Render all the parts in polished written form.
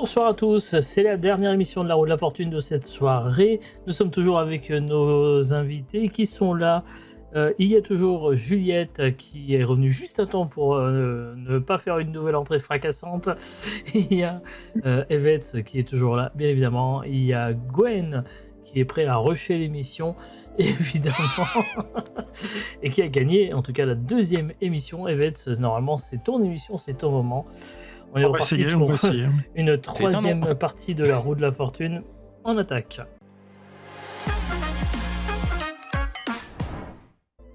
Bonsoir à tous, c'est la dernière émission de la Roue de la Fortune de cette soirée. Nous sommes toujours avec nos invités qui sont là. Il y a toujours Juliette qui est revenue juste à temps pour ne pas faire une nouvelle entrée fracassante. Il y a Evet qui est toujours là, bien évidemment. Il y a Gwen qui est prêt à rusher l'émission, évidemment. Et qui a gagné, en tout cas, la deuxième émission. Evet, normalement, c'est ton émission, c'est ton moment. On est reparti pour une troisième partie de la Roue de la Fortune. En attaque.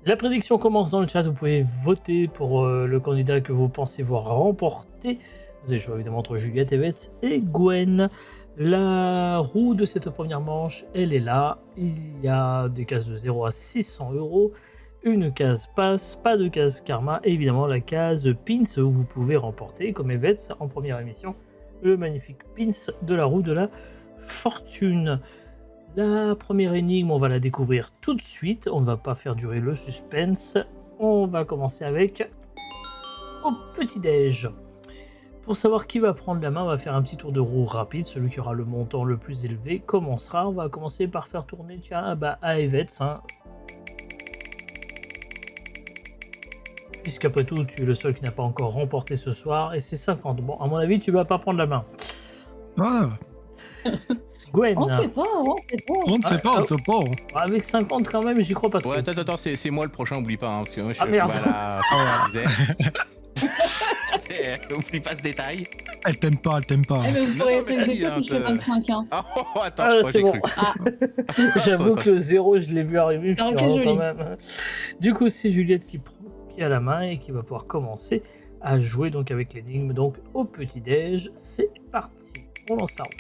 La prédiction commence dans le chat. Vous pouvez voter pour le candidat que vous pensez voir remporter. Vous avez choisi évidemment entre Juliette, Evet et Gwen. La roue de cette première manche, elle est là. Il y a des cases de 0 à 600 €. Une case passe, pas de case karma, et évidemment la case pins où vous pouvez remporter, comme Evet en première émission, le magnifique pins de la roue de la fortune. La première énigme, on va la découvrir tout de suite, on ne va pas faire durer le suspense. On va commencer avec au petit-déj. Pour savoir qui va prendre la main, on va faire un petit tour de roue rapide. Celui qui aura le montant le plus élevé commencera. On va commencer par faire tourner à Evet. Puisqu'après tout, tu es le seul qui n'a pas encore remporté ce soir, et c'est 50. Bon, à mon avis, tu vas pas prendre la main. Ah. Gwen. On sait pas. On ne sait pas. Avec 50 quand même, j'y crois pas trop. Ouais, attends, c'est moi le prochain, oublie pas. Hein, parce que moi, merde. Voilà, oublie pas ce détail. Elle t'aime pas. Eh mais vous pourriez être exécuté si je fais 25 ans. Oh, attends, c'est bon. J'avoue que le 0, je l'ai vu arriver. Quand même. Du coup, c'est Juliette qui a la main et qui va pouvoir commencer à jouer donc avec l'énigme. Donc au petit-déj, c'est parti. On lance la roue.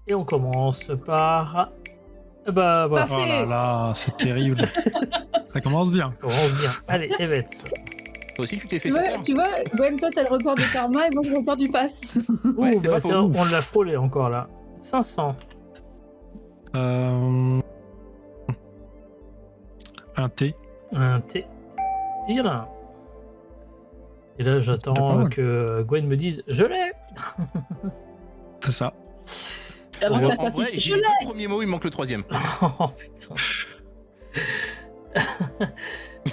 Et on commence par... Bah voilà. Oh là là, c'est terrible. Ça commence bien. Allez, Evet. Toi aussi, tu t'es fait Tu vois, Gwen, toi, t'as le record de karma et moi, j'ai le record du pass. Ouais, c'est pas c'est faux. on l'a frôlé encore là. 500. Un thé. Un thé. Il y en a un. Et là, j'attends que Gwen me dise « Je l'ai !» C'est ça. Avant, En t'as En vrai, fait j'ai les deux premiers mots, il me manque le troisième. Oh putain.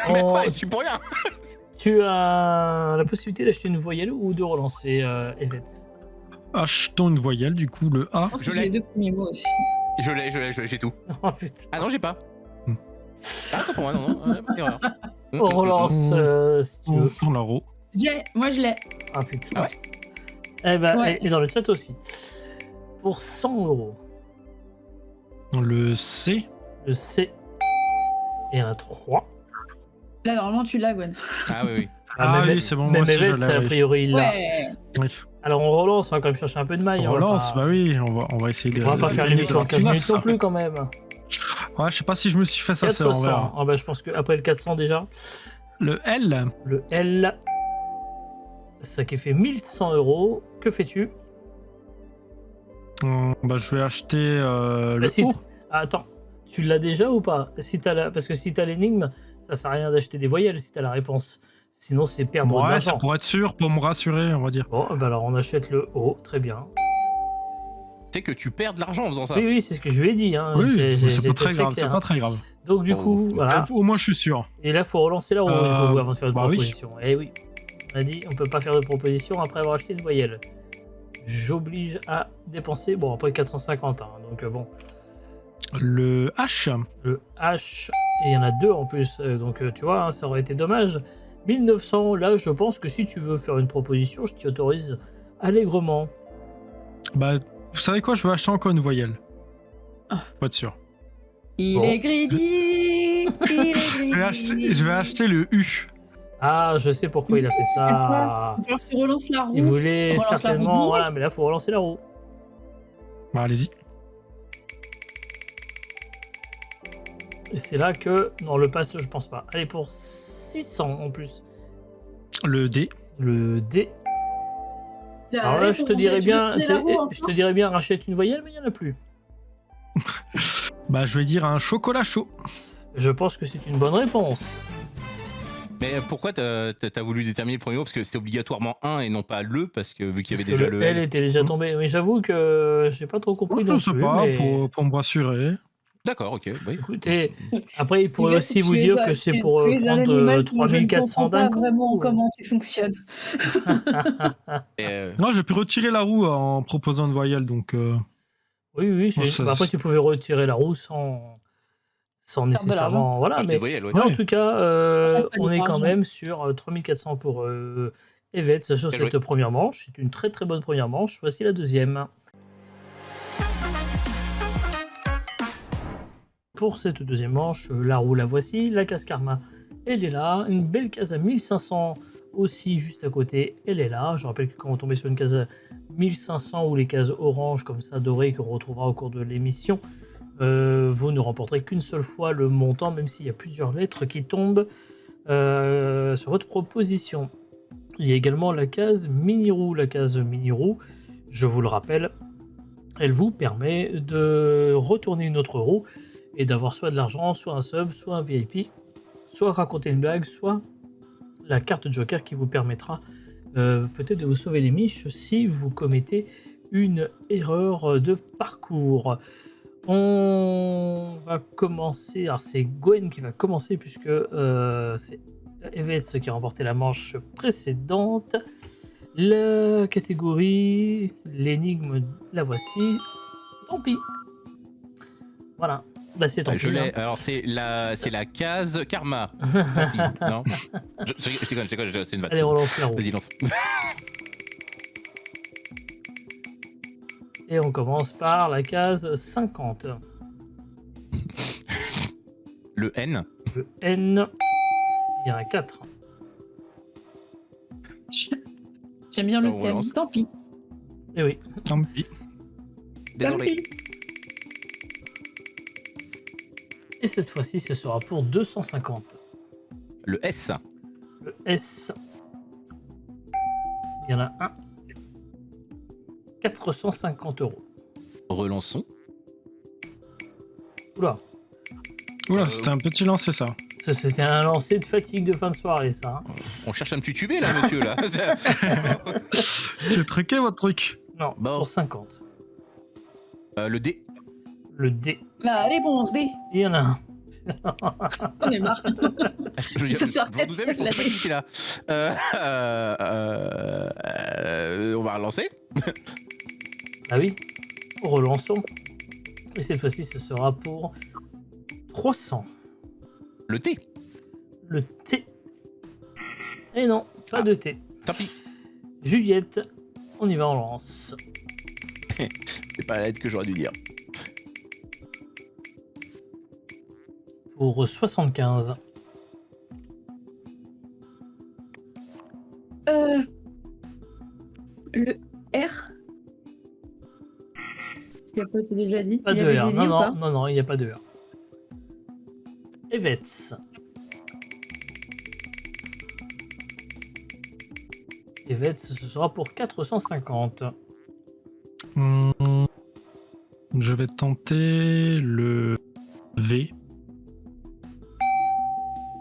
Mais ouais, je suis pour rien. Tu as la possibilité d'acheter une voyelle ou de relancer Evet. Achetons une voyelle, du coup, le A. Je pense que j'ai les deux premiers mots aussi. Je l'ai, j'ai tout. Oh putain. Ah non, j'ai pas. Ah, attends pour moi, non, erreur. On relance si tu On veux. tourne la roue. Moi, je l'ai. Ah putain. Ah ouais. Eh ben, Ouais. et dans le chat aussi. Pour 100 €. Le C. Le C. Et il y en a 3. Là, normalement, tu l'as, Gwen. Ah oui. Ah même, oui, c'est bon, même moi aussi, Evet, je l'ai, a oui. priori, il l'a. Ouais. Oui. Alors on relance, on va quand même chercher un peu de maille. On relance, va pas... bah oui, on va essayer de... On va pas faire l'émission en 15 minutes non plus quand même. Ouais, je sais pas si je me suis fait ça, c'est 400. envers. Ah bah, je pense qu'après le 400 déjà. Le L. Le L. Ça qui fait 1100 €. Que fais-tu? Bah, je vais acheter le Si O. Attends, tu l'as déjà ou pas? Parce que si t'as l'énigme, ça sert à rien d'acheter des voyelles si t'as la réponse. Sinon, c'est perdre de Ouais, l'argent. ça pour être sûr, pour me rassurer, on va dire. Bon, bah alors on achète le O, très bien. C'est que tu perds de l'argent en faisant ça. Oui, c'est ce que je lui ai dit. Hein. Oui, J'ai c'est pas été très grave, clair. c'est pas très grave. Donc du coup, voilà. Au moins, je suis sûr. Et là, faut relancer la roue du coup, avant de faire une bah oui. proposition. Eh oui. On a dit, on peut pas faire de proposition après avoir acheté une voyelle. J'oblige à dépenser. Bon, après 450, hein, donc bon. Le H. Le H, et il y en a 2 en plus, donc tu vois, hein, ça aurait été dommage. 1900, là, je pense que si tu veux faire une proposition, je t'y autorise allègrement. Bah, vous savez quoi, je vais acheter encore une voyelle. Ah. Pas être sûr. Il Bon. est greedy. Je vais acheter le U. Ah, je sais pourquoi il a fait ça. Alors, tu relances la roue. Il voulait relance la roue certainement, du voilà, mais là, faut relancer la roue. Bah, allez-y. Et c'est là que, dans le pass, je pense pas. Allez, pour 600 en plus. Le D. Le D. Alors là, je te dirais bien, rachète une voyelle, mais il n'y en a plus. Bah, je vais dire un chocolat chaud. Je pense que c'est une bonne réponse. Mais pourquoi t'as voulu déterminer le premier mot? Parce que c'était obligatoirement un et non pas le, parce que vu qu'il y Parce avait que déjà le L L. était déjà tombé. Mais j'avoue que j'ai pas trop compris Je non sais plus. pas, Mais... pour me rassurer. D'accord, ok. Bah, Écoutez, après, il pourrait Gars, aussi vous dire que c'est pour tu es un prendre animal dont je ne 3400 comprends pas d'un coup. vraiment comment tu fonctionnes. et, Non, j'ai pu retirer la roue en proposant une voyelle, donc... Oui, Bon, ça, bah, après, tu pouvais retirer la roue sans Perdre de l'argent. nécessairement. Voilà, acheter mais, une voyelle, ouais. mais en Ouais. tout cas, passe pas on du est quand argent. même sur 3400 pour Evet sur Bien cette joué. première manche. C'est une très très bonne première manche. Voici la deuxième. Pour cette deuxième manche, la roue la voici, la case karma, elle est là, une belle case à 1500 aussi juste à côté, elle est là. Je rappelle que quand vous tombez sur une case à 1500 ou les cases orange comme ça dorées qu'on retrouvera au cours de l'émission, vous ne remporterez qu'une seule fois le montant, même s'il y a plusieurs lettres qui tombent sur votre proposition. Il y a également la case mini-roue. La case mini-roue, je vous le rappelle, elle vous permet de retourner une autre roue et d'avoir soit de l'argent, soit un sub, soit un VIP, soit raconter une blague, soit la carte Joker qui vous permettra peut-être de vous sauver les miches si vous commettez une erreur de parcours. On va commencer, alors c'est Gwen qui va commencer puisque c'est Evets qui a remporté la manche précédente. La catégorie, l'énigme, la voici. Tant pis. Voilà. Bah c'est tant Je pis. l'ai. Hein. Alors c'est la case karma. Tant pis, non. Je déconne, c'est une vanne. Allez, relance la roue. Vas-y, lance. Et on commence par la case 50. Le N. Le N, il y en a 4. J'aime bien le On thème. relance. Tant pis. Et oui. Tant pis. Désolé. Et cette fois-ci, ce sera pour 250. Le S. Le S, il y en a un. 450 €. Relançons. Oula, Oula, c'était un petit lancer, ça. c'était un lancer de fatigue de fin de soirée, ça. Hein. On cherche un petit tubé là, monsieur là. C'est truqué, votre truc. Non, Bon. pour 50. Le D. Le D, Là, allez, bon, on se dé. il y en a un. On est marre. Je veux dire, Ça sort je vous aime, mais je pense pas qu'il est là. On va relancer. Ah oui, relançons. Et cette fois-ci, ce sera pour 300. Le T. Le T. Et non, pas Ah. de T. Tant pis. Juliette, on y va, on lance. C'est pas la lettre que j'aurais dû dire. Pour 75. Le R. Il n'y a pas été déjà dit. Pas Il de avait R. dit Non, ou non, pas non, non, il n'y a pas de R. Evets. Evets, ce sera pour 450. Je vais tenter le V.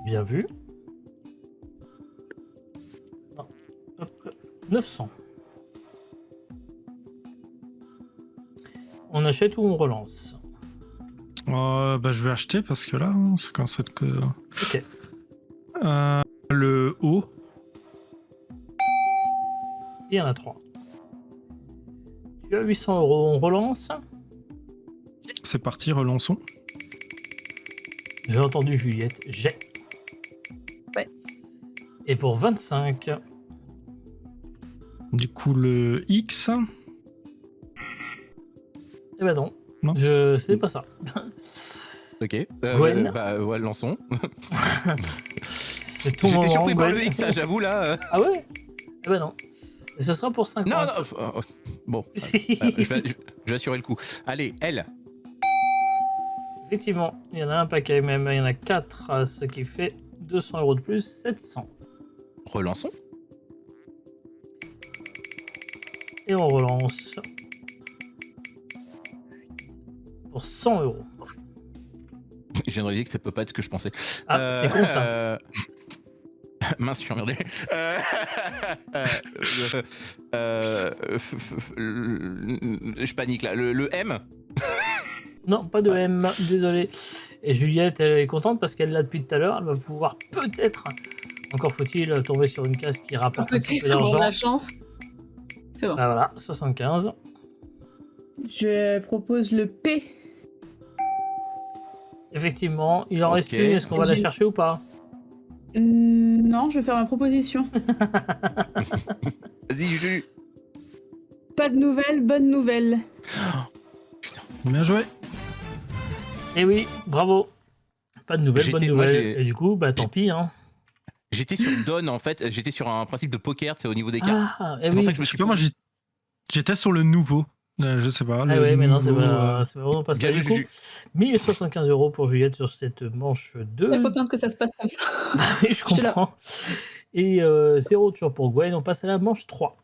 Bien vu. Non. Hop, 900. On achète ou on relance? Bah, je vais acheter parce que là, c'est comme ça que... Ok. Le O. Il y en a 3. Tu as 800 €, on relance. C'est parti, relançons. J'ai entendu Juliette, j'ai. Ouais. Et pour 25, Du coup, le X. eh ben non, Non. je sais pas ça. Ok. Gwen. Ouais, lançons. C'est tout J'étais moment. surpris par Gwen. le X, ça, j'avoue là. Ah ouais? Eh ben non. Et ce sera pour 50. Non, non. Bon. Je vais assurer le coup. Allez, L. Effectivement, il y en a un paquet même, il y en a 4, ce qui fait 200 € de plus, 700. Relançons. Et on relance. Pour 100 €. Je viens de réaliser que ça peut pas être ce que je pensais. Ah, c'est con ça. Mince, je suis emmerdé. Je panique là. Le M. Non, pas de M, désolé. Et Juliette, elle est contente parce qu'elle l'a depuis tout à l'heure. Elle va pouvoir peut-être, encore faut-il, tomber sur une case qui rapporte un petit peu Avoir de d'argent. la chance. C'est bon. Ah, voilà, 75. Je propose le P. Effectivement, il en Ok. reste une. Est-ce qu'on va la chercher ou pas? Non, je vais faire ma proposition. Vas-y, Juju. Pas de nouvelles, bonne nouvelle. Bien joué. Eh oui, bravo. Pas de nouvelles, bonne J'étais- moi, nouvelle. j'ai- Et du coup, bah tant pis. Hein. J'étais sur Don en fait. J'étais sur un principe de poker, c'est au niveau des cartes. Ah, eh C'est pour oui. ça que je me Je sais suis pas, moi j'étais sur le nouveau. Je sais pas. Ah le ouais, mais non, c'est nouveau, vraiment pas ça. Bien Du joué, coup, Juju. 1075 € pour Juliette sur cette manche 2. Je suis contente que ça se passe comme ça. Je suis là. comprends. Et 0 toujours pour Gwen. On passe à la manche 3.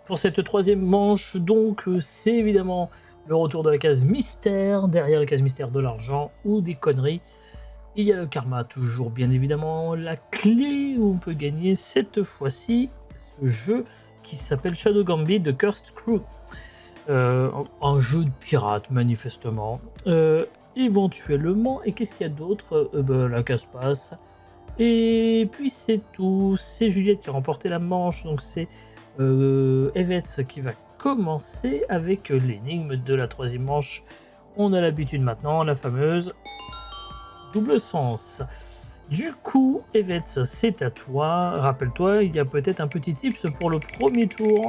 Pour cette troisième manche, donc, c'est évidemment le retour de la case mystère. Derrière la case mystère de l'argent ou des conneries. Il y a le karma, toujours bien évidemment. La clé où on peut gagner cette fois-ci ce jeu qui s'appelle Shadow Gambit de Cursed Crew. Un jeu de pirate, manifestement. Éventuellement, et qu'est-ce qu'il y a d'autre? La case passe. Et puis c'est tout. C'est Juliette qui a remporté la manche, donc c'est Evets qui va commencer avec l'énigme de la troisième manche. On a l'habitude maintenant, la fameuse double sens. Du coup, Evets, c'est à toi. Rappelle-toi, il y a peut-être un petit tips pour le premier tour.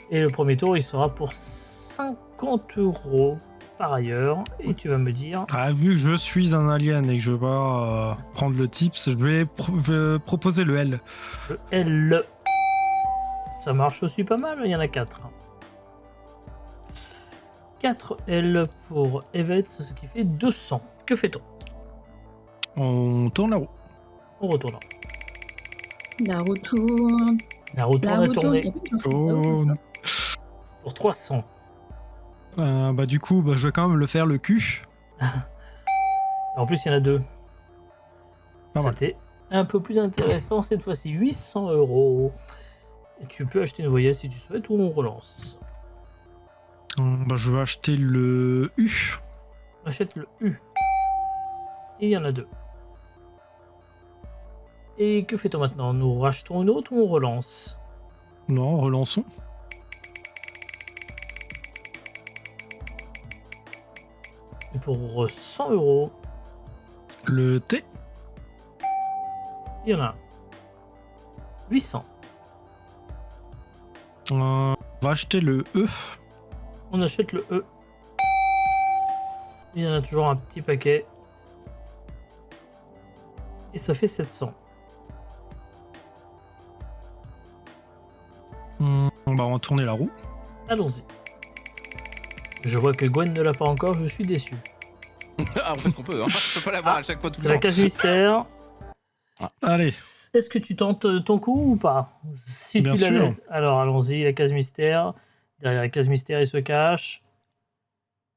Et le premier tour, il sera pour 50 € par ailleurs. Et tu vas me dire... Ah, vu que je suis un alien et que je vais pas prendre le tips, je vais proposer le L. Le L. Ça marche aussi pas mal, il y en a 4. 4 L pour Evets, ce qui fait 200. Que fait-on? On tourne la roue. On retourne. La roue tourne. La roue tourne La à roue tourner tourne. Il y a plus de chansons comme ça. pour 300. Du coup, je vais quand même le faire le cul. En plus, il y en a 2. Pas mal. C'était un peu plus intéressant cette fois-ci. 800 €. Et tu peux acheter une voyelle si tu souhaites ou on relance. Je vais acheter le U. On achète le U. Et il y en a 2. Et que fait-on maintenant? Nous rachetons une autre ou on relance? Non, relançons. Et pour 100 €, Le T. il y en a 800. On va acheter le E. On achète le E. Il y en a toujours un petit paquet. Et ça fait 700. On va tourner la roue. Allons-y. Je vois que Gwen ne l'a pas encore, je suis déçu. Ah, en fait, on peut. Hein. Je peux pas l'avoir à chaque fois tout C'est le la temps. case mystère. Allez. Est-ce que tu tentes ton coup ou pas? Si Bien tu sûr. l'avais. Alors allons-y, la case mystère. Derrière la case mystère, il se cache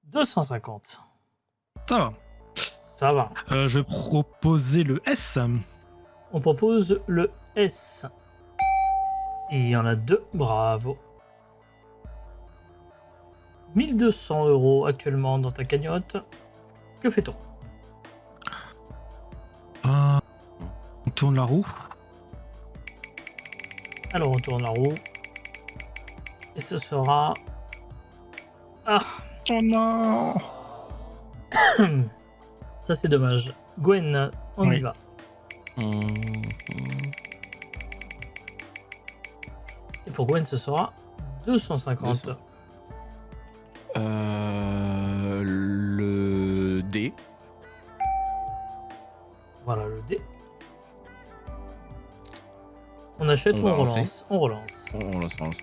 250. Ça va. Ça va. Je vais proposer le S. On propose le S. Et il y en a 2. Bravo. 1200 € actuellement dans ta cagnotte. Que fait-on? On tourne la roue. Alors on tourne la roue. Et ce sera... Ah, Oh non. ça c'est dommage. Gwen, on y Oui. va. Et pour Gwen, ce sera 250. 200. Le D. Voilà le dé. On achète On ou va on lancer. relance? On relance. On lance.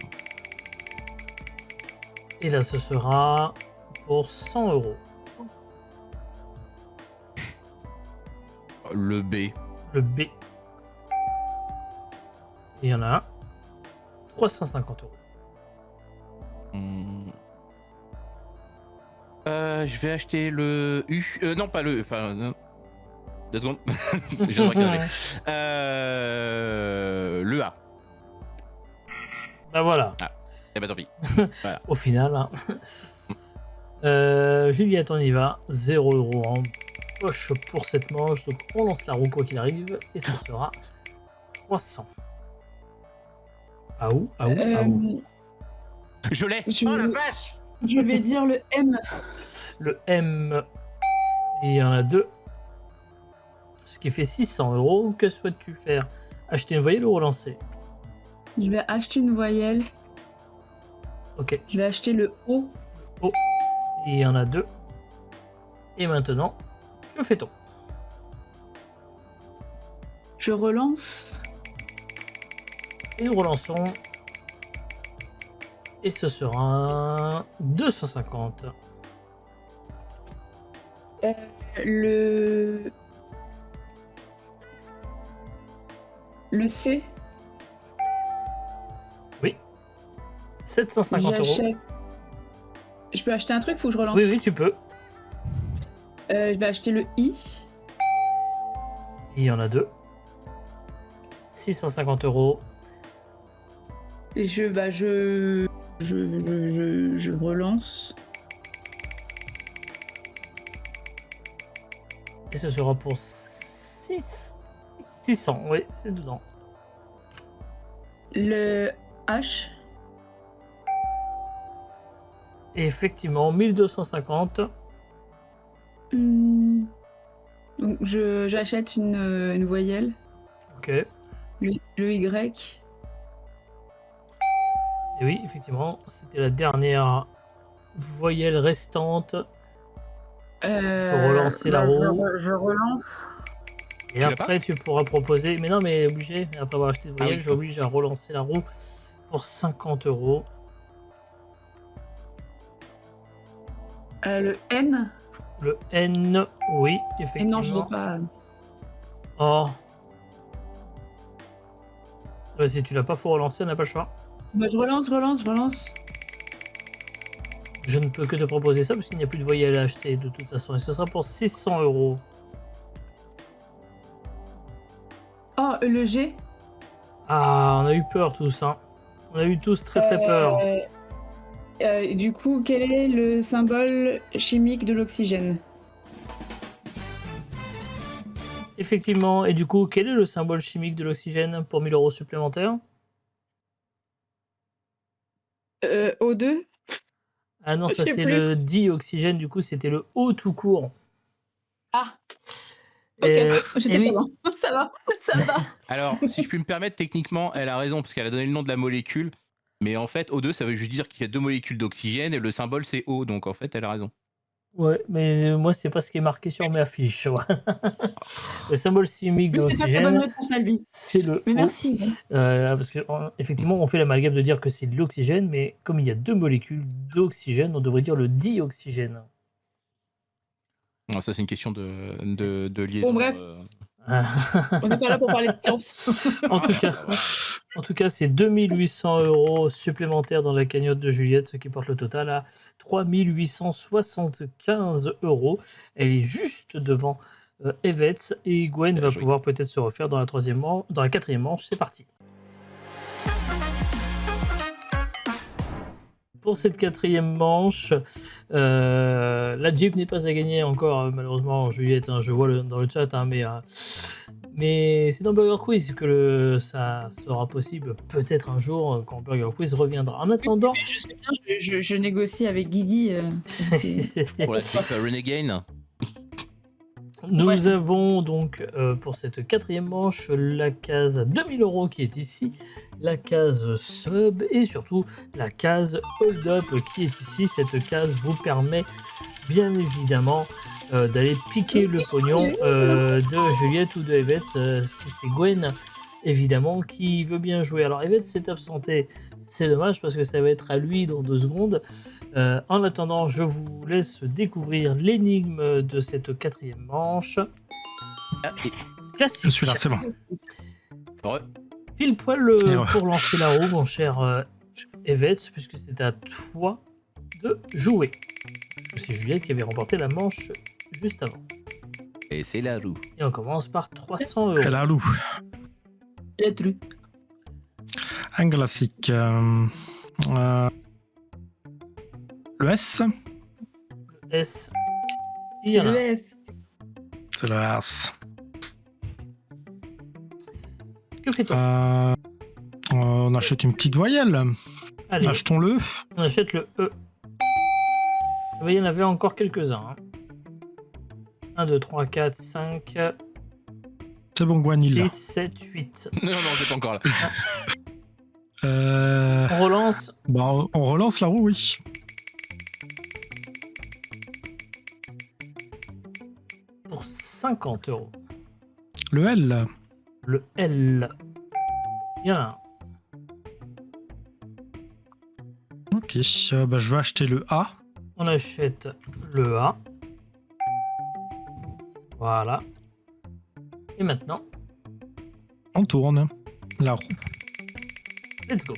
Et là, ce sera pour 100 €. Le B. Le B. Et il y en a un. 350 €. Je vais acheter le U. Non, pas le. Enfin, non. 2 secondes. Je vais regarder. Le A. Bah voilà, Eh ben tant pis. au final. Hein. Juliette, on y va. 0 € en poche pour cette manche. Donc on lance la roue quoi qu'il arrive. Et ce sera 300. Ah où Je l'ai. Je- Oh la vache. Je vais dire le M. Le M, il y en a 2. Ce qui fait 600 €. Que souhaites-tu faire? Acheter une voyelle ou relancer? Je vais acheter une voyelle. Ok, Je vais acheter le O. il y en a 2. Et maintenant, que fait-on? Je relance. Et nous relançons. Et ce sera 250. Le C. 750 €. J'achète. Je peux acheter un truc, faut que je relance. Oui, tu peux. Je vais acheter le I. Il y en a 2. 650 €. Et je relance. Et ce sera pour 600. Oui, c'est dedans. Le H. Et effectivement, 1250. Donc j'achète une voyelle. Ok. Et Le Y. oui, effectivement, c'était la dernière voyelle restante. Il faut relancer la roue. Je relance. Et l'as après, tu pourras proposer. Mais non, mais obligé. Après avoir acheté de voyelle, oui. j'oblige à relancer la roue pour 50 €. Le N. Le N, oui, Et effectivement. non, je l'ai pas. Oh. Si tu l'as pas, faut relancer, on n'a pas le choix. Bah, je relance. Je ne peux que te proposer ça parce qu'il n'y a plus de voyelle à acheter de toute façon. Et ce sera pour 600 €. Oh, le G. Ah, on a eu peur tous, hein. On a eu tous très peur. Du coup, quel est le symbole chimique de l'oxygène? Effectivement. Et du coup, quel est le symbole chimique de l'oxygène pour 1000 € supplémentaires? O2. Ah non, Je ça sais c'est plus. le dioxygène. Du coup, c'était le O tout court. Ah, ok. Et J'étais oui. pas loin. Ça va. Alors, si je puis me permettre, techniquement, elle a raison parce qu'elle a donné le nom de la molécule. Mais en fait, O2, ça veut juste dire qu'il y a 2 molécules d'oxygène et le symbole c'est O. Donc en fait, elle a raison. Ouais, mais moi, c'est pas ce qui est marqué sur mes affiches. Ouais. Le symbole chimique de C'est pas sa bonne l'oxygène, réponse à lui. c'est le Mais O. merci. Parce que effectivement, on fait l'amalgame de dire que c'est de l'oxygène, mais comme il y a 2 molécules d'oxygène, on devrait dire le dioxygène. Non, ça, c'est une question de liaison. Bon, bref. On n'est pas là pour parler de science. En tout cas, c'est 2800 € supplémentaires dans la cagnotte de Juliette, ce qui porte le total à 3875 €. Elle est juste devant Evets et Gwen va pouvoir peut-être se refaire dans la quatrième manche. C'est parti. Pour cette quatrième manche, la Jeep n'est pas à gagner encore, malheureusement, Juliette. Hein, je vois dans le chat, hein, mais c'est dans Burger Quiz que ça sera possible, peut-être un jour, quand Burger Quiz reviendra. En attendant... Je sais bien, je négocie avec Guigui. Pour la Jeep Renegade. Nous avons donc pour cette quatrième manche la case à 2000 € qui est ici, la case sub et surtout la case hold up qui est ici. Cette case vous permet bien évidemment d'aller piquer le pognon de Juliette ou de Evets si c'est Gwen évidemment qui veut bien jouer. Alors Evets s'est absenté, c'est dommage parce que ça va être à lui dans 2 secondes. En attendant, je vous laisse découvrir l'énigme de cette quatrième manche. Classique. Je suis là, c'est bon. Ouais. Pile poil pour lancer la roue, mon cher Evets, puisque c'est à toi de jouer. C'est Juliette qui avait remporté la manche juste avant. Et c'est la roue. Et on commence par 300 €. Elle a loup. La true. Un classique. Le S. S. Il y en a Le un. S. C'est le S. Que fait-on? On achète une petite voyelle. Allez, Achetons-le. on achète le E. Il y en avait encore quelques-uns. 1, 2, 3, 4, 5, C'est bon, Gwen, il l'a. 6, 7, 8. Non, c'est pas encore là. On relance. Bah, on relance la roue, oui. Pour 50 €. Le L. Le L. Il y en a un. Ok, bah, je vais acheter le A. On achète le A. Voilà. Et maintenant, On tourne la roue. let's go.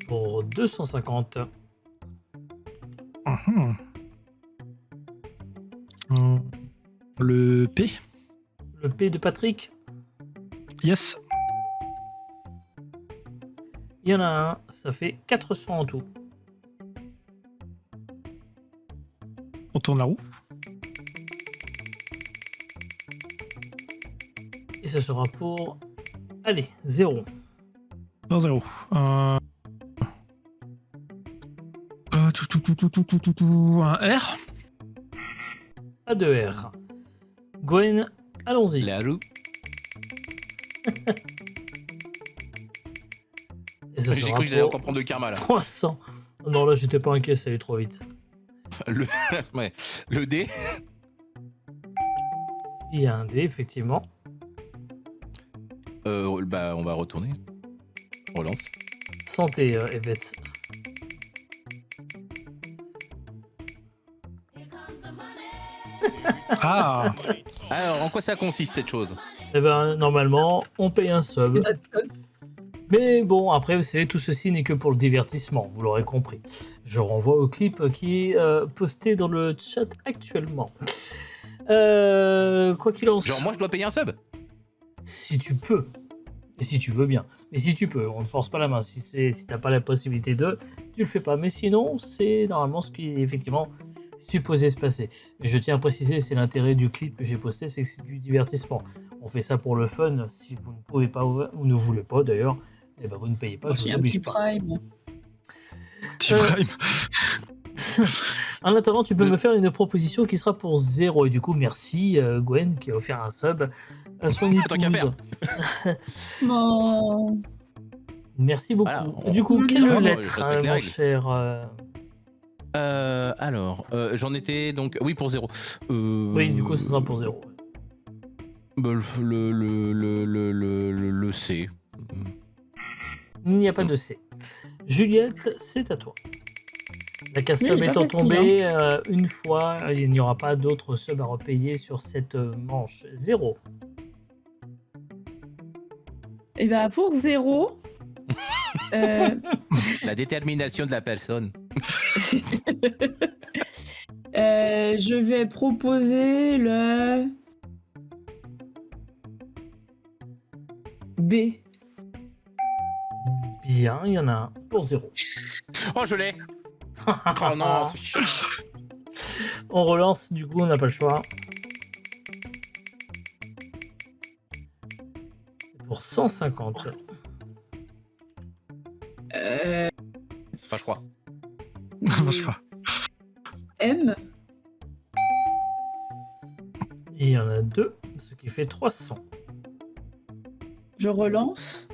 Pour 250. Mhm. Le P. Le P de Patrick. Yes. Il y en a un. Ça fait 400 en tout. On tourne la roue. Et ce sera pour... Allez, 0. 0. Un R. Pas de R. Gwen, allons-y. La roue. Et ce J'ai sera cru que j'allais pour encore prendre le karma là. 300. Non, là, j'étais pas inquiet, ça allait trop vite. Le, ouais. Le D. Il y a un D, effectivement. Bah, on va retourner. Relance. Santé, Evets. Ah. Alors, en quoi ça consiste cette chose? Eh ben, normalement, on paye un sub. Mais bon, après, vous savez, tout ceci n'est que pour le divertissement, vous l'aurez compris. Je renvoie au clip qui est posté dans le chat actuellement. Quoi qu'il en soit... Genre, moi, je dois payer un sub? Si tu peux. Et si tu veux bien. Mais si tu peux, on ne force pas la main. Si t'as pas la possibilité de, tu le fais pas. Mais sinon, c'est normalement ce qui est effectivement supposé se passer. Et je tiens à préciser, c'est l'intérêt du clip que j'ai posté, c'est que c'est du divertissement. On fait ça pour le fun. Si vous ne pouvez pas ou ne voulez pas d'ailleurs, eh ben vous ne payez pas. Je Aussi vous un petit oblige pas. prime. Petit prime. En attendant, tu peux me faire une proposition qui sera pour 0. Et du coup, merci Gwen qui a offert un sub à son Tant qu'à épouse. faire. Non. Merci beaucoup. Voilà, on- Du coup, Non, quelle non, lettre, je respecte les mon règles. cher Alors, j'en étais donc... Oui, pour 0. Oui, du coup, ce sera pour 0. Bah, le C. Il n'y a pas de C. Juliette, c'est à toi. La casse Oui, sub il est pas étant facile, tombée, une fois, il n'y aura pas d'autres subs à repayer sur cette manche. 0. Et ben pour 0. La détermination de la personne. Je vais proposer le B. Bien, il y en a un pour 0. Oh, je l'ai. Oh non, c'est chiant. On relance, du coup, on n'a pas le choix. Pour 150. Enfin, je crois. Je crois. M. Et il y en a 2, ce qui fait 300. Je relance.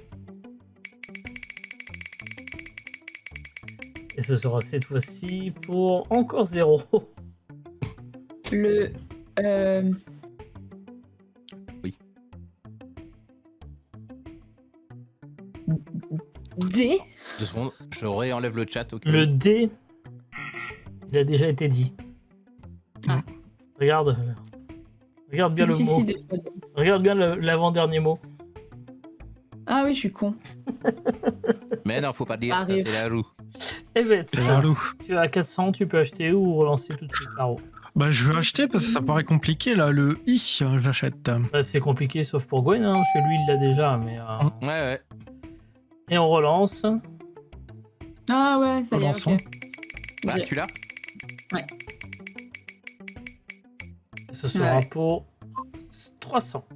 Et ce sera cette fois-ci pour encore 0. Le Oui. D. 2 secondes, je réenlève le chat. Ok. Le D, il a déjà été dit. Ah. Regarde. Regarde bien C'est le mot. difficile des fois. Regarde bien l'avant-dernier mot. Ah oui, je suis con. Mais non, faut pas dire ça, Arrive. c'est la roue. Evet, Allô. tu as 400, tu peux acheter ou relancer tout de suite la roue. Bah, je vais acheter parce que ça paraît compliqué là. Le I, j'achète. Bah, c'est compliqué sauf pour Gwen, hein, parce que lui il l'a déjà, mais... Ouais, ouais. Et on relance. Ah ouais, ça y est, Relançons. ok. Bah, J'ai- tu l'as? Ce sera Ouais. pour 300.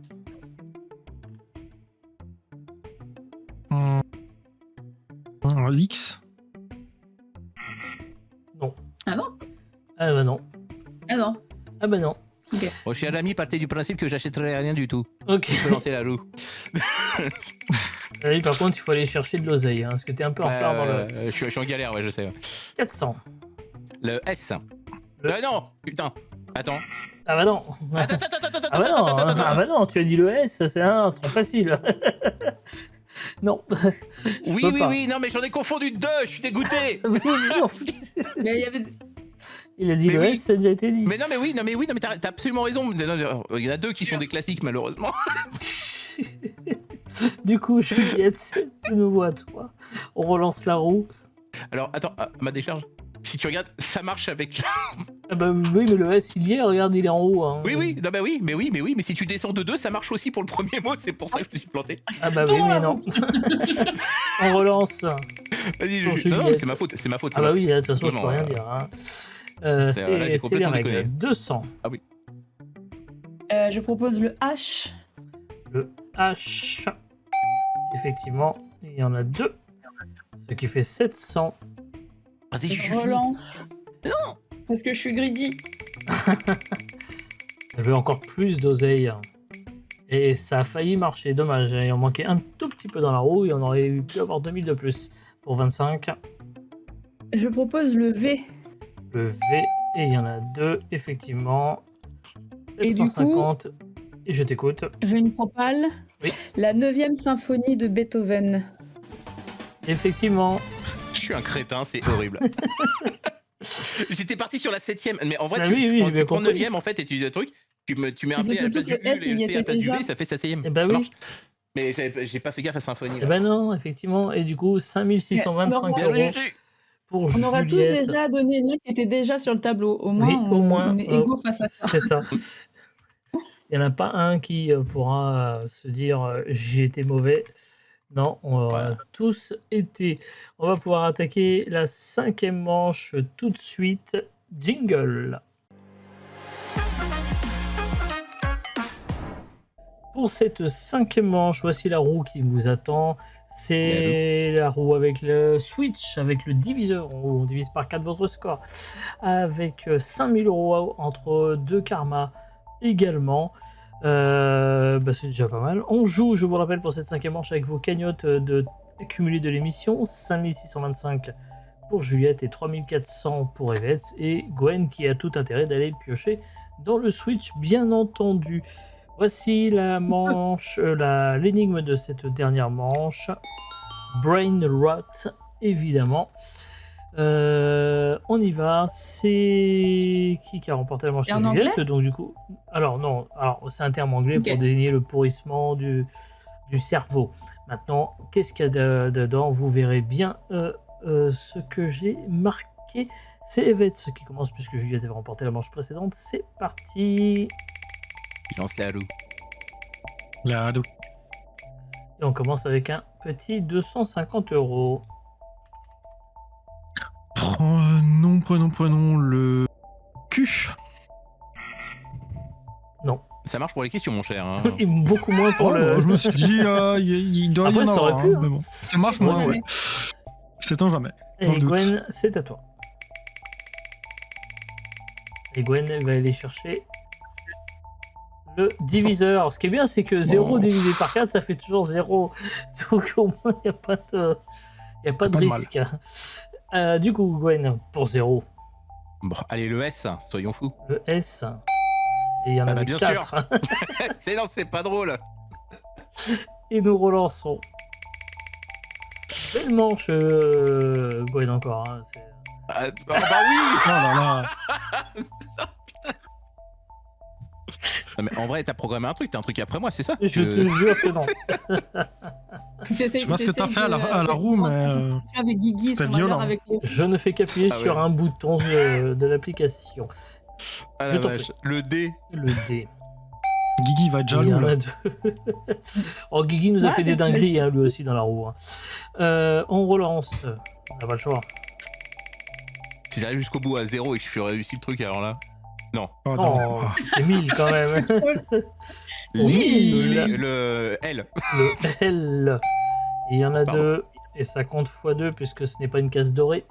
X. Non. Ah non Ah bah non. Ah non. Ah bah non. Bon, cher ami, partez du principe que j'achèterai rien du tout. Ok. Tu peux lancer la roue. Ah oui, par contre, il faut aller chercher de l'oseille, hein, parce que t'es un peu en retard dans le... Je suis en galère, ouais, je sais. Ouais. 400. Le S. Le- Non, putain. Attends. Ah bah non. Attends, attends, attends, attends, Ah bah non, attends, attends, ah bah non, tu as dit le S, c'est trop facile. Non. Je Oui, peux oui, pas. oui, non, mais j'en ai confondu deux, je suis dégoûté. Oui, mais non. Mais il y avait... Il a dit Mais le oui. S, ça a déjà été dit. Mais non, mais t'as absolument raison. Non, non, il y en a deux qui sont des classiques, malheureusement. Du coup, Juliette, c'est de nouveau à toi. On relance la roue. Alors, attends, ma décharge. Si tu regardes, ça marche avec. Ah bah oui, mais le S, il y est, regarde, il est en haut. Hein. Oui, oui, non, bah oui, mais si tu descends de 2, ça marche aussi pour le premier mot, c'est pour ça que je me suis planté. Ah bah oui, mais non. On relance. Vas-y, Pour non, mais Juliette. c'est ma faute, c'est ma faute. Ah bah oui, là, de toute façon, je Non, peux rien non, dire. Hein. là, j'ai C'est les complètement règles. déconné. 200. Je propose le H. Le H. Effectivement, il y en a 2. Ce qui fait 700. Vas-y, Je relance. Non. Parce que je suis greedy. Elle veut encore plus d'oseille. Et ça a failli marcher, dommage. Il en manquait un tout petit peu dans la roue et on aurait pu avoir 2000 de plus pour 25. Je propose le V. Le V, et il y en a 2, effectivement. Et du coup- 750. Et je t'écoute. J'ai une propale. Oui. La 9e symphonie de Beethoven. Effectivement. Je suis un crétin, c'est horrible. J'étais parti sur la 7ème, mais en vrai, Bah tu, oui, tu oui, prends, j'ai bien tu prends compris. 9ème en fait et tu dis un truc, tu mets un Mais P à la surtout place du U, que S, il y et le T à la était place du déjà. V, ça fait sa 7ème. Eh bah Ça oui. marche. Mais j'ai pas fait gaffe à Symphonie. Eh ben non, effectivement. Et du coup, 5625 Mais Bien euros joué. pour On aurait tous Juliette. déjà donné l'un qui était déjà sur le tableau. Au moins, Oui, au moins, on est égaux face à ça. c'est ça. Il n'y en a pas un qui pourra se dire j'ai été mauvais. Non, on aura Voilà. tous été. On va pouvoir attaquer la 5e manche tout de suite. Jingle. Pour cette 5e manche, voici la roue qui vous attend. C'est la roue avec le switch, avec le diviseur. On divise par 4 votre score. Avec 5000 euros entre 2 karmas également. C'est déjà pas mal. On joue, je vous rappelle, pour cette 5e manche avec vos cagnottes cumulées de l'émission. 5625 pour Juliette et 3400 pour Evets. Et Gwen qui a tout intérêt d'aller piocher dans le switch, bien entendu. Voici la manche, l'énigme de cette dernière manche. Brain Rot, évidemment. On y va. C'est qui a remporté la manche? C'est en Juliette. Donc du coup, alors non, alors c'est un terme anglais Ok. pour désigner le pourrissement du cerveau. Maintenant, qu'est-ce qu'il y a dedans? Vous verrez bien ce que j'ai marqué. C'est Evets qui commence puisque Juliette avait remporté la manche précédente. C'est parti. Il lance la roue. Là, donc. Et on commence avec un petit 250 euros. Prenons le Q. Ça marche pour les questions, mon cher. Hein. Et beaucoup moins pour Oh, le. je me suis dit, il doit Après, y en ça aurait avoir. pu, hein, hein. mais bon, ça marche Ouais, moins, ouais. ouais. C'est un jamais. Dans Et le doute. Gwen, c'est à toi. Et Gwen va aller chercher le diviseur. Ce qui est bien, c'est que 0 Oh. divisé par 4, ça fait toujours 0. Donc au moins, il n'y a pas de, Pas de mal. risque. Du coup, Gwen, pour 0, Bon, allez, le S, soyons fous. le S. Et il y en Ah bah, avait bien 4. Non, c'est pas drôle. Et nous relançons. Belle manche, Gwen, encore. Hein, c'est- Ah bah oui. Oh là là. Non, mais en vrai, t'as programmé un truc, t'as un truc après moi, c'est ça Je te jure que non. Je sais pas ce que t'as fait à la roue, mais avec Guigui, c'était son malheur violent. avec les... Je ne fais qu'appuyer Ah sur ouais. un bouton de l'application. Ah Je la t'en vache. Le dé. Le dé. Guigui va être Il y jaloux en a là. deux. Oh, Guigui nous a Ouais, fait des parce que- dingueries, hein, lui aussi, dans la roue. Hein. On relance. On n'a pas le choix. Si j'arrive jusqu'au bout à 0 et que je suis réussi le truc, alors là. Non. Oh, Oh, non. Ah. c'est 1000 quand même. Le, Mille. le L. Le L. Il y en a Pardon. deux. Et ça compte x2 puisque ce n'est pas une case dorée.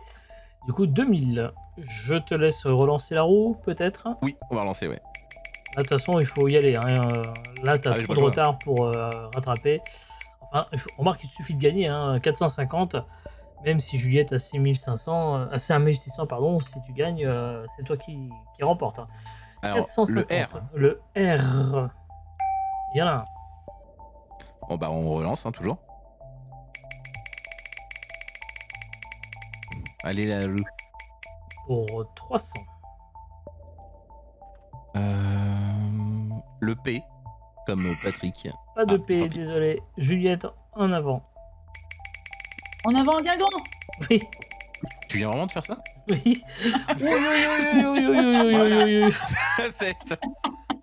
Du coup, 2000. Je te laisse relancer la roue, peut-être. Oui, on va relancer, ouais. Là, de toute façon, il faut y aller. Hein. Là, tu as Ah, j'ai trop pas de le choix. retard pour rattraper. Enfin, remarque qu'il suffit de gagner. Hein. 450. Même si Juliette a 6500, à 5600, pardon, si tu gagnes, c'est toi qui remporte. Hein. Alors, 450. le R. Le R. Il y en a un. Bon, bah, on relance, hein, toujours. Allez, la roue. Pour 300. Le P, comme Patrick. Pas de Ah, P, tant pis. désolé. Juliette, en avant. En avant, Guingamp. Oui, Tu viens vraiment de faire ça? oui. Oui, oui, oui, oui, oui, oui, oui, oui, oui. C'est ça.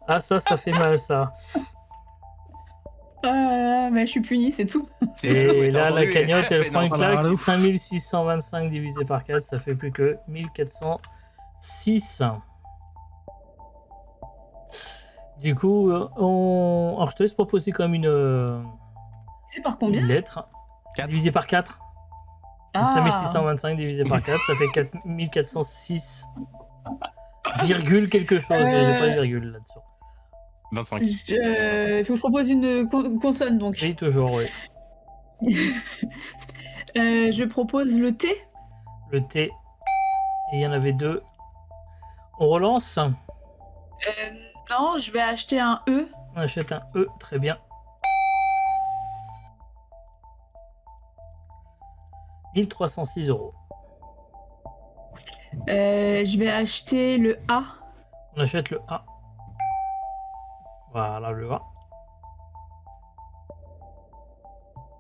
Ah, ça fait mal, ça. Ah, mais je suis puni, c'est tout. C'est- Et ouais, t'as là, la entendu, cagnotte, elle fait, prend non, une ça va, claque. allô. 5625 divisé par 4, ça fait plus que 1406. Du coup, alors, je te laisse proposer quand même C'est par une combien? lettre. C'est Quatre. divisé par 4. Donc Ah. 5625 divisé par 4, ça fait 4406. Virgule quelque chose, mais il n'y a pas de virgule là-dessus. 25. Il faut que je propose une consonne, donc. Oui, toujours, oui. Je propose le T. Le T. Et il y en avait deux. On relance. Non, je vais acheter un E. On achète un E, très bien. 1306 €. Je vais acheter le A. On achète le A. Voilà le A.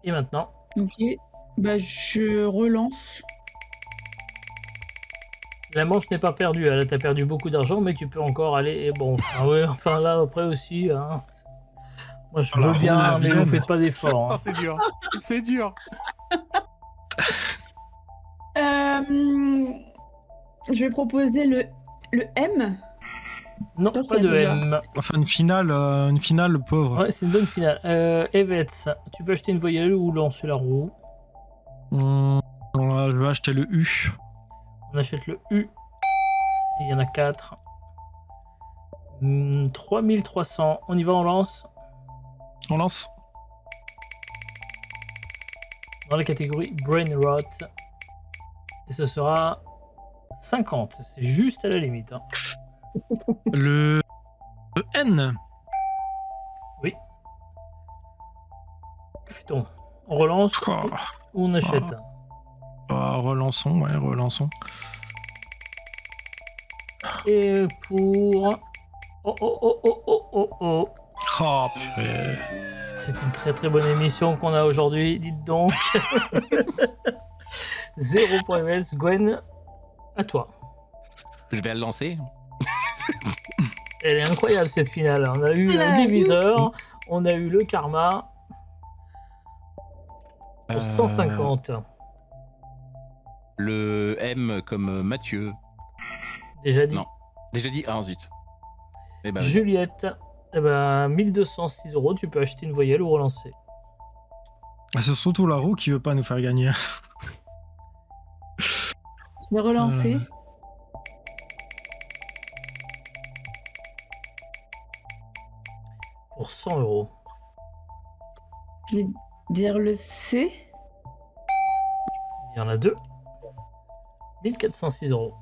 Et maintenant, Ok. Bah, je relance. la manche n'est pas perdue. Là, t'as perdu beaucoup d'argent, mais tu peux encore aller. Et bon, enfin, ouais, enfin là, après aussi. Hein. Moi, je veux Alors, bien, la mais vous vilaine. faites pas d'efforts. Hein. Oh, c'est dur. C'est dur. Je vais proposer le M. Non, Toi, pas c'est de déjà. M. Enfin, une finale pauvre. Ouais, c'est une bonne finale. Evets, tu peux acheter une voyelle ou lancer la roue. Je vais acheter le U. On achète le U. Il y en a 4. 3300. On y va, on lance. On lance. Dans la catégorie Brain Rot. Et ce sera 50. C'est juste à la limite. Hein. Le N. Oui. Que fait-on? On relance Oh, ou on achète? relançons, ouais, relançons. Et pour... Oh, oh, oh, oh, oh, oh, oh. Oh, purée. C'est une très très bonne émission qu'on a aujourd'hui, dites donc. 0 pour MS. Gwen, à toi. Je vais le lancer. Elle est incroyable cette finale. On a eu un Ouais. diviseur, on a eu le karma pour 150. Le M comme Mathieu. Déjà dit. Non. Déjà dit. Ah, zut. Eh ben, Juliette, eh ben, 1206 €, tu peux acheter une voyelle ou relancer. C'est surtout la roue qui veut pas nous faire gagner. Je vais relancer. Pour 100 €. Je vais dire le C. Il y en a deux. 1406 €.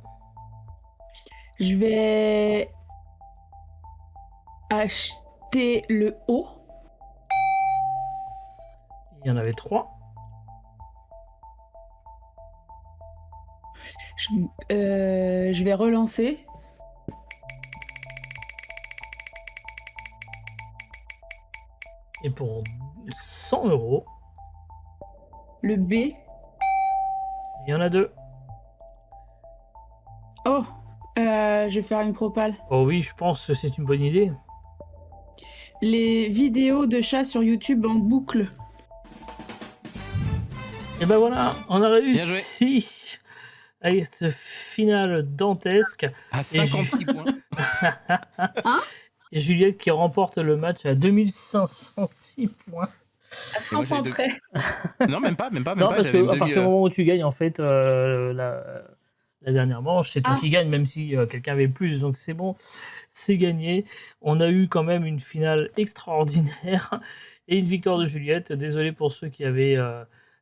Je vais acheter le O. Il y en avait trois. Je vais relancer. Et pour 100 €, Le B. Il y en a 2. Oh, je vais faire une propale. Oh oui, je pense que c'est une bonne idée. Les vidéos de chats sur YouTube en boucle. Et ben voilà, on a joué. réussi avec cette finale dantesque. À 56 points. Et Juliette qui remporte le match à 2506 points. À 100 points près. Non, même pas. Non, parce j'avais qu'à une partir du moment où tu gagnes, en fait, la dernière manche, c'est toi qui gagne, même si quelqu'un avait plus, donc c'est bon, c'est gagné. On a eu quand même une finale extraordinaire et une victoire de Juliette. Désolé pour ceux qui avaient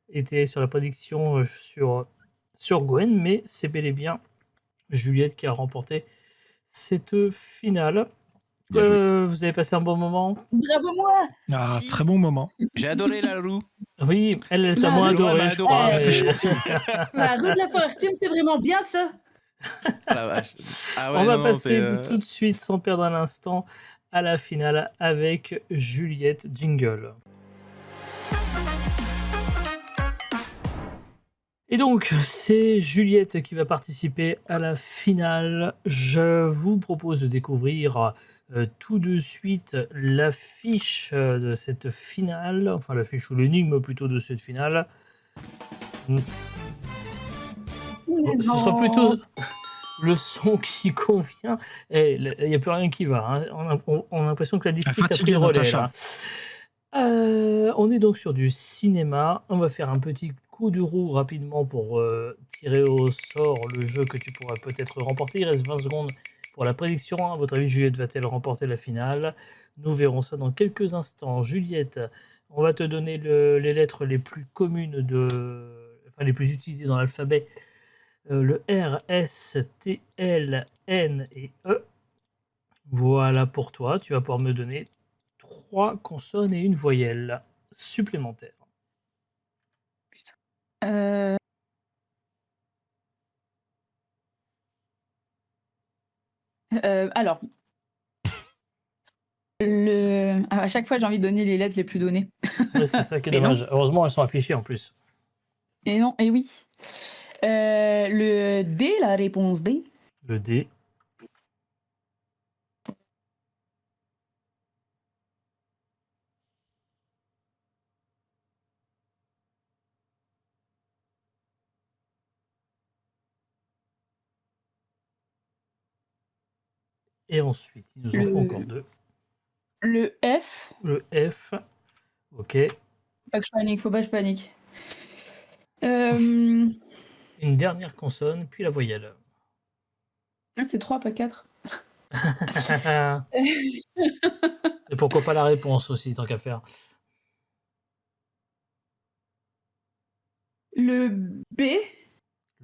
été sur la prédiction sur Gwen, mais c'est bel et bien Juliette qui a remporté cette finale. Bien joué. Vous avez passé un bon moment? Bravo moi. Ah, très bon moment. J'ai adoré la roue. Oui, elle t'a La moins roue, adoré, elle m'a je crois. adoré. La roue de la fortune, c'est vraiment bien ça. Ah, la vache. Ah ouais, On va non, passer c'est, tout de suite, sans perdre un instant, à la finale avec Juliette Jingle. Et donc, c'est Juliette qui va participer à la finale. Je vous propose de découvrir tout de suite l'affiche de cette finale, enfin l'affiche ou l'énigme plutôt de cette finale. Ce sera plutôt le son qui convient. Et il n'y a plus rien qui va. Hein. On a l'impression que la district a pris le relais. Là. On est donc sur du cinéma. On va faire un petit coup de roue rapidement pour tirer au sort le jeu que tu pourras peut-être remporter. Il reste 20 secondes pour la prédiction. À votre avis, Juliette va-t-elle remporter la finale? Nous verrons ça dans quelques instants. Juliette, on va te donner les lettres les plus communes, enfin les plus utilisées dans l'alphabet. Le R, S, T, L, N et E. Voilà pour toi. Tu vas pouvoir me donner 3 consonnes et une voyelle supplémentaire. Alors, à chaque fois, j'ai envie de donner les lettres les plus données. Ouais, c'est ça qui est Et dommage. Heureusement, elles sont affichées en plus. Et non, et oui. Le D, la réponse D. Le D. Et ensuite, il nous en faut encore 2. Le F. Le F. Ok. Pas que je panique, faut pas que je panique. Une dernière consonne, puis la voyelle. C'est 3, pas 4. Et pourquoi pas la réponse aussi, tant qu'à faire. Le B.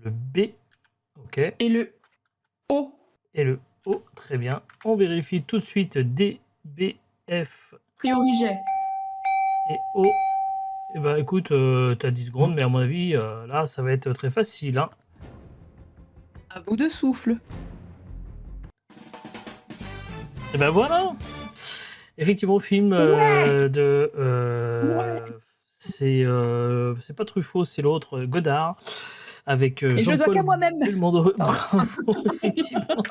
Le B. Ok. Et le O. Et le O. Très bien. On vérifie tout de suite D, B, F. Priori G. Et O. Eh ben écoute, t'as 10 secondes, mais à mon avis, là, ça va être très facile. Hein. À bout de souffle. Et ben voilà. Effectivement, film de... C'est pas Truffaut, c'est l'autre, Godard, avec Et je dois qu'à moi-même. Belmondo. Bravo, effectivement.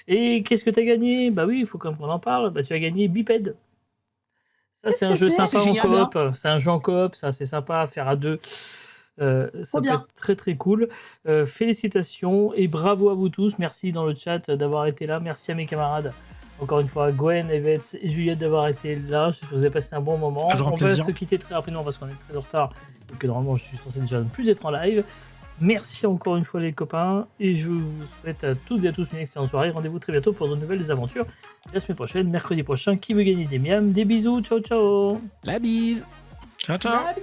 Et qu'est-ce que t'as gagné? Bah oui, il faut quand même qu'on en parle. Bah tu as gagné Biped. Ça, c'est un jeu sympa en coop. C'est un jeu en coop, ça, c'est sympa à faire à 2. Ça peut être très très cool. Félicitations et bravo à vous tous. Merci dans le chat d'avoir été là. Merci à mes camarades. Encore une fois, Gwen, Evets et Juliette d'avoir été là. J'espère que vous avez passé un bon moment. On va se quitter très rapidement parce qu'on est très en retard et que normalement je suis censé déjà ne plus être en live. Merci encore une fois les copains et je vous souhaite à toutes et à tous une excellente soirée. Rendez-vous très bientôt pour de nouvelles aventures. La semaine prochaine, mercredi prochain, qui veut gagner des miams? Des bisous, ciao ciao. La bise. Ciao, ciao. Salut.